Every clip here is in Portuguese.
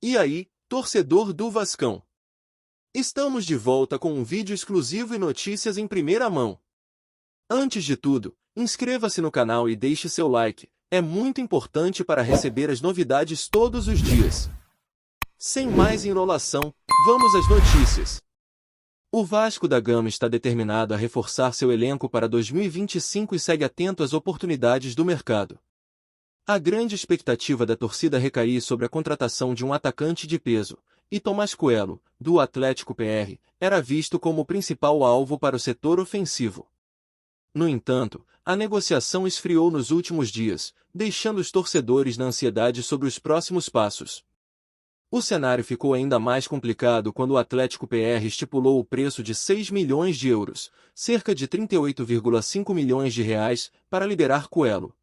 E aí, torcedor do Vascão? Estamos de volta com um vídeo exclusivo e notícias em primeira mão. Antes de tudo, inscreva-se no canal e deixe seu like, é muito importante para receber as novidades todos os dias. Sem mais enrolação, vamos às notícias. O Vasco da Gama está determinado a reforçar seu elenco para 2025 e segue atento às oportunidades do mercado. A grande expectativa da torcida recaía sobre a contratação de um atacante de peso, e Tomás Coelho, do Atlético PR, era visto como o principal alvo para o setor ofensivo. No entanto, a negociação esfriou nos últimos dias, deixando os torcedores na ansiedade sobre os próximos passos. O cenário ficou ainda mais complicado quando o Atlético PR estipulou o preço de 6 milhões de euros, cerca de 38,5 milhões de reais, para liberar Coelho.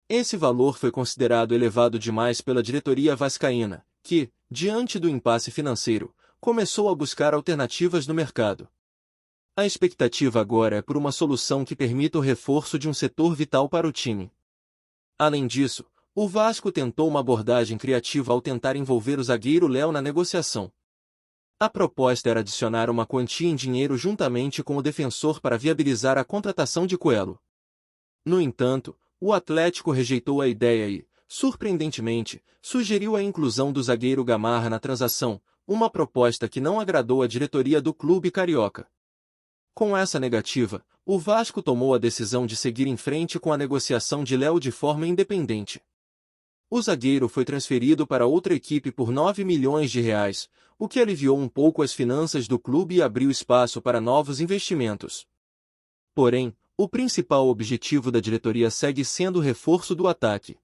Esse valor foi considerado elevado demais pela diretoria vascaína, que, diante do impasse financeiro, começou a buscar alternativas no mercado. A expectativa agora é por uma solução que permita o reforço de um setor vital para o time. Além disso, o Vasco tentou uma abordagem criativa ao tentar envolver o zagueiro Léo na negociação. A proposta era adicionar uma quantia em dinheiro juntamente com o defensor para viabilizar a contratação de Coelho. No entanto, o Atlético rejeitou a ideia e, surpreendentemente, sugeriu a inclusão do zagueiro Gamarra na transação, uma proposta que não agradou à diretoria do clube carioca. Com essa negativa, o Vasco tomou a decisão de seguir em frente com a negociação de Léo de forma independente. O zagueiro foi transferido para outra equipe por 9 milhões de reais, o que aliviou um pouco as finanças do clube e abriu espaço para novos investimentos. Porém, o principal objetivo da diretoria segue sendo o reforço do ataque.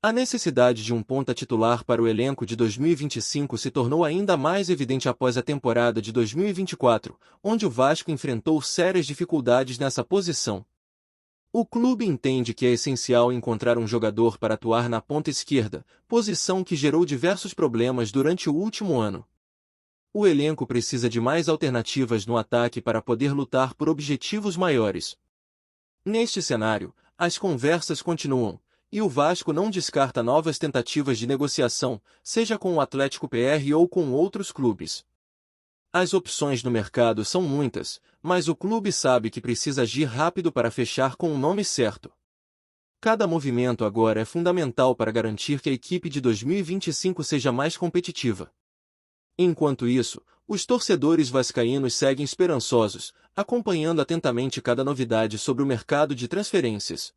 A necessidade de um ponta titular para o elenco de 2025 se tornou ainda mais evidente após a temporada de 2024, onde o Vasco enfrentou sérias dificuldades nessa posição. O clube entende que é essencial encontrar um jogador para atuar na ponta esquerda, posição que gerou diversos problemas durante o último ano. O elenco precisa de mais alternativas no ataque para poder lutar por objetivos maiores. Neste cenário, as conversas continuam, e o Vasco não descarta novas tentativas de negociação, seja com o Atlético PR ou com outros clubes. As opções no mercado são muitas, mas o clube sabe que precisa agir rápido para fechar com o nome certo. Cada movimento agora é fundamental para garantir que a equipe de 2025 seja mais competitiva. Enquanto isso, os torcedores vascaínos seguem esperançosos, acompanhando atentamente cada novidade sobre o mercado de transferências.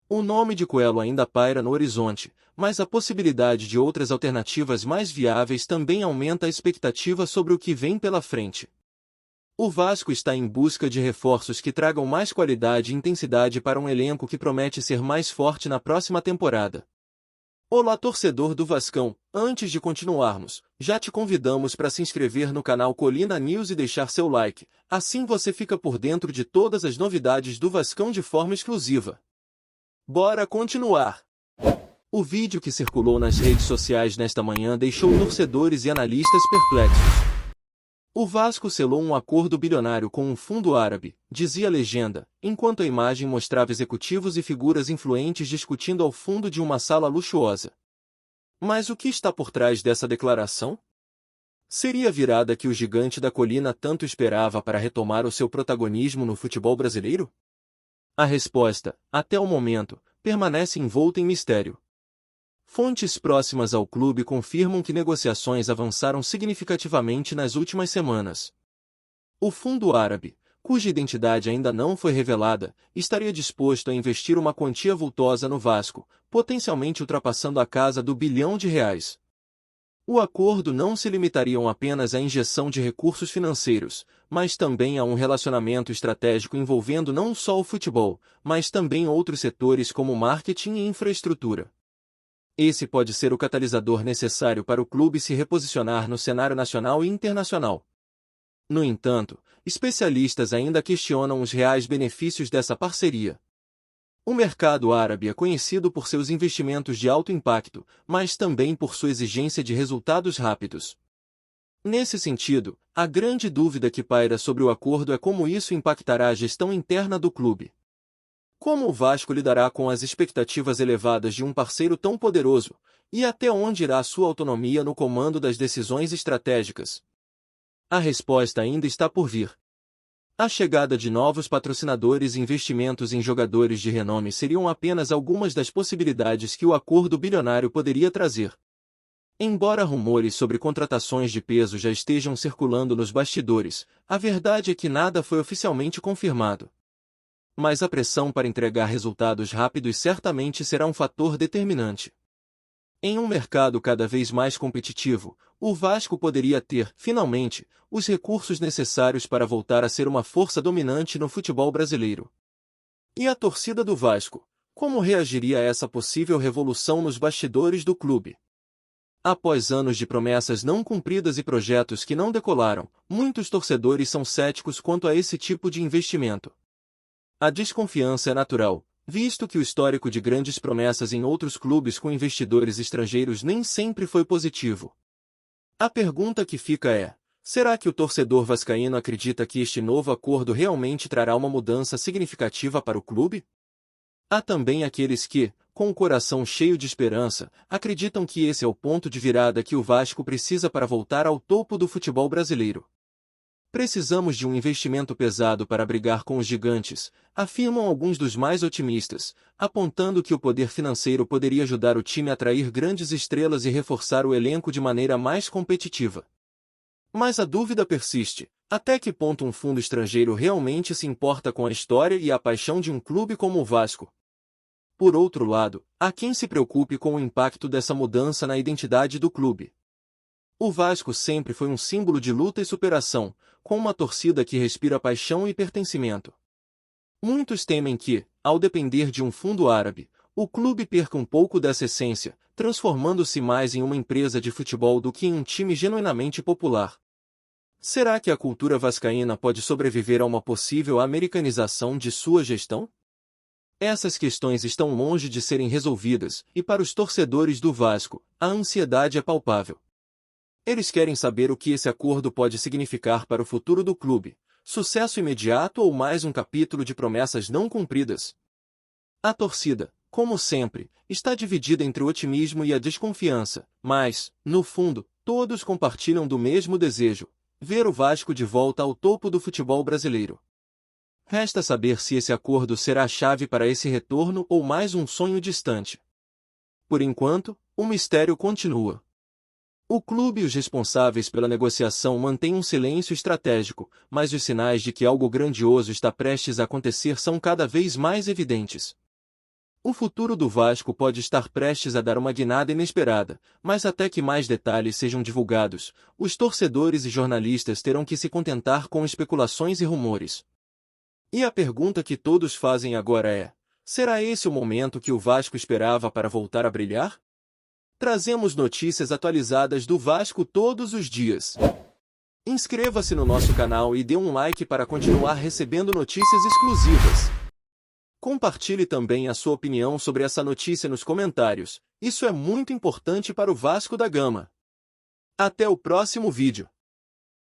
O nome de Coelho ainda paira no horizonte, mas a possibilidade de outras alternativas mais viáveis também aumenta a expectativa sobre o que vem pela frente. O Vasco está em busca de reforços que tragam mais qualidade e intensidade para um elenco que promete ser mais forte na próxima temporada. Olá, torcedor do Vascão, antes de continuarmos, já te convidamos para se inscrever no canal Colina News e deixar seu like, assim você fica por dentro de todas as novidades do Vascão de forma exclusiva. Bora continuar! O vídeo que circulou nas redes sociais nesta manhã deixou torcedores e analistas perplexos. O Vasco selou um acordo bilionário com um fundo árabe, dizia a legenda, enquanto a imagem mostrava executivos e figuras influentes discutindo ao fundo de uma sala luxuosa. Mas o que está por trás dessa declaração? Seria a virada que o gigante da colina tanto esperava para retomar o seu protagonismo no futebol brasileiro? A resposta, até o momento, permanece envolta em mistério. Fontes próximas ao clube confirmam que negociações avançaram significativamente nas últimas semanas. O fundo árabe, cuja identidade ainda não foi revelada, estaria disposto a investir uma quantia vultosa no Vasco, potencialmente ultrapassando a casa do bilhão de reais. O acordo não se limitaria apenas à injeção de recursos financeiros, mas também a um relacionamento estratégico envolvendo não só o futebol, mas também outros setores como marketing e infraestrutura. Esse pode ser o catalisador necessário para o clube se reposicionar no cenário nacional e internacional. No entanto, especialistas ainda questionam os reais benefícios dessa parceria. O mercado árabe é conhecido por seus investimentos de alto impacto, mas também por sua exigência de resultados rápidos. Nesse sentido, a grande dúvida que paira sobre o acordo é como isso impactará a gestão interna do clube. Como o Vasco lidará com as expectativas elevadas de um parceiro tão poderoso, e até onde irá sua autonomia no comando das decisões estratégicas? A resposta ainda está por vir. A chegada de novos patrocinadores e investimentos em jogadores de renome seriam apenas algumas das possibilidades que o acordo bilionário poderia trazer. Embora rumores sobre contratações de peso já estejam circulando nos bastidores, a verdade é que nada foi oficialmente confirmado. Mas a pressão para entregar resultados rápidos certamente será um fator determinante. Em um mercado cada vez mais competitivo, o Vasco poderia ter, finalmente, os recursos necessários para voltar a ser uma força dominante no futebol brasileiro. E a torcida do Vasco, como reagiria a essa possível revolução nos bastidores do clube? Após anos de promessas não cumpridas e projetos que não decolaram, muitos torcedores são céticos quanto a esse tipo de investimento. A desconfiança é natural, visto que o histórico de grandes promessas em outros clubes com investidores estrangeiros nem sempre foi positivo. A pergunta que fica é: será que o torcedor vascaíno acredita que este novo acordo realmente trará uma mudança significativa para o clube? Há também aqueles que, com o coração cheio de esperança, acreditam que esse é o ponto de virada que o Vasco precisa para voltar ao topo do futebol brasileiro. Precisamos de um investimento pesado para brigar com os gigantes, afirmam alguns dos mais otimistas, apontando que o poder financeiro poderia ajudar o time a atrair grandes estrelas e reforçar o elenco de maneira mais competitiva. Mas a dúvida persiste: até que ponto um fundo estrangeiro realmente se importa com a história e a paixão de um clube como o Vasco? Por outro lado, há quem se preocupe com o impacto dessa mudança na identidade do clube. O Vasco sempre foi um símbolo de luta e superação, com uma torcida que respira paixão e pertencimento. Muitos temem que, ao depender de um fundo árabe, o clube perca um pouco dessa essência, transformando-se mais em uma empresa de futebol do que em um time genuinamente popular. Será que a cultura vascaína pode sobreviver a uma possível americanização de sua gestão? Essas questões estão longe de serem resolvidas, e para os torcedores do Vasco, a ansiedade é palpável. Eles querem saber o que esse acordo pode significar para o futuro do clube: sucesso imediato ou mais um capítulo de promessas não cumpridas? A torcida, como sempre, está dividida entre o otimismo e a desconfiança, mas, no fundo, todos compartilham do mesmo desejo: ver o Vasco de volta ao topo do futebol brasileiro. Resta saber se esse acordo será a chave para esse retorno ou mais um sonho distante. Por enquanto, o mistério continua. O clube e os responsáveis pela negociação mantêm um silêncio estratégico, mas os sinais de que algo grandioso está prestes a acontecer são cada vez mais evidentes. O futuro do Vasco pode estar prestes a dar uma guinada inesperada, mas até que mais detalhes sejam divulgados, os torcedores e jornalistas terão que se contentar com especulações e rumores. E a pergunta que todos fazem agora é: será esse o momento que o Vasco esperava para voltar a brilhar? Trazemos notícias atualizadas do Vasco todos os dias. Inscreva-se no nosso canal e dê um like para continuar recebendo notícias exclusivas. Compartilhe também a sua opinião sobre essa notícia nos comentários, isso é muito importante para o Vasco da Gama. Até o próximo vídeo.